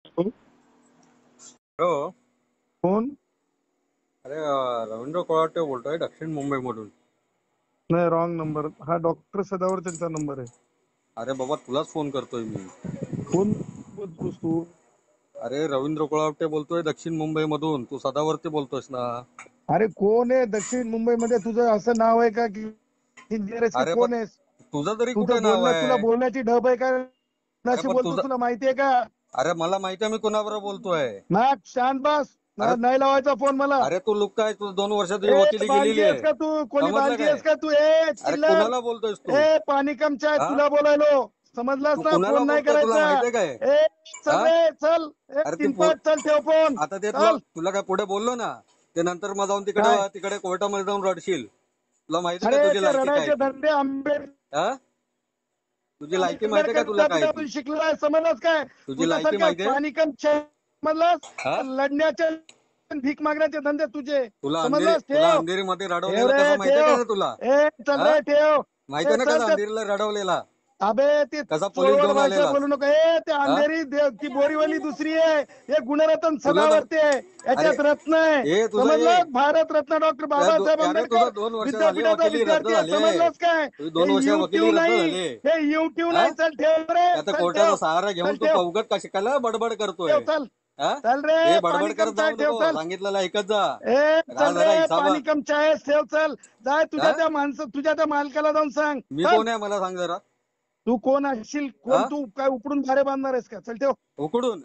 हो. कोण? अरे रवींद्र कोळाटे बोलतोय दक्षिण मुंबईमधून. नाही, रॉंग नंबर. हा डॉक्टर सदावर त्यांचा नंबर आहे. अरे बाबा तुलाच फोन करतोय मी. कोण बोलतोस तू? अरे रवींद्र कोळाटे बोलतोय दक्षिण मुंबईमधून. तू सदावरती बोलतोयस ना? अरे कोण आहे दक्षिण मुंबईमध्ये? तुझं असं नाव आहे का की इंजिनियर आहेस की अरे कोण पण आहेस? तुझं तरी कुठे तुझं नाव बोलणं, तुला आहे? बोलण्याची ढब आहे का? अरे कोणाशी पण बोलतो तुझं, तुला माहितीये का? अरे मला माहिती आहे मी कोणाबरोबर बोलतोय. ना शांत बस. अरे नाही लावायचा फोन मला. अरे तू लुक काय, तू 2 वर्ष तुझी ए वकिली बांजी गेलेली आहेस आहे. का तू? कोणी समजलं बांजी काय? आहेस का तू? ए अरे चिल्लर. कुणाला बोलतोयस तू? ए पाणी कमचा आहे, हा? तुला बोलायलो. समजलास तू ना? कुणाला फोन नाही बोलतोय तुला करायचा. माहितीये काय? ए चल हा? रे चल. ए अरे ती फोन, चिंपट चल, ठेव फोन. आता ते तुला चल. तुला काय पुढे बोललो ना, ते नंतर मग जाऊन तिकडे काय? तिकडे कोर्टामध्ये जाऊन रडशील. तुला माहिती का अरे तुझी ते लायकी काय रडायचे ती? धंदे हा? तुझी लायकी माहितीये का तुला काय ती? विद्यापीठातून शिकलाय, समजलास काय? तुझी लायकी तुझ्यासारख्या माहितीये? पाणी कम समजलास? हा? लढण्याचे भीक मागण्याचे धंदे तुझे. समजलास? तुला ठेव. अंधेरीमध्ये ठेव रडवलेलं कसं रे माहितीये का ठेव. रे तुला? ए चल हा? रे ठेव. माहितीये ए ना चल कसं ते. अंधेरीला रडवलेला? अबे ते कसा पोलीस चोरवड घेऊन भाषा आलेलास? बोलू नको. ए ते हा? अंधेरी ती बोरीवली दुसरी आहे. हे गुणरत्न तुला तर, सदावर्ती आहे. अरे याच्यात रत्न आहे. हे तुझं हे, समजलं? भारत रत्न डॉक्टर बाबासाहेब अरे तुझं आंबेडकर 2 वर्ष झाली विद्यापीठाचा वकिली रद्द विद्यार्थी आहे. झाली. समजलंस काय? तुझी हे 2 वर्ष वकिली युट्यूब रद्द नाही. झाली. हे युट्यूब हा? नाही. चल ठेव रे. आता चल कोर्टाचा ठेव. सहारा घेऊन चल तू ठेव. पवगत का शिकायला बडबड करतोय? ठेव चल. हा? चल हे रे पाणी बडबड कम करत चाय जाऊ ठेव नको, चल. सांगितलेलं ऐकत जा. ए राहा चल जरा रे पाणी हिसाबात. कम चाय ठेव चल. जाय हा? तुझ्या त्या मालकाला जाऊन सांग. मी चल. कोण आहे मला सांग जरा. तू कोण असशील? कोण हा? तू? काय उपडून भारे बांधणार आहेस का? चल ठेव. उकडून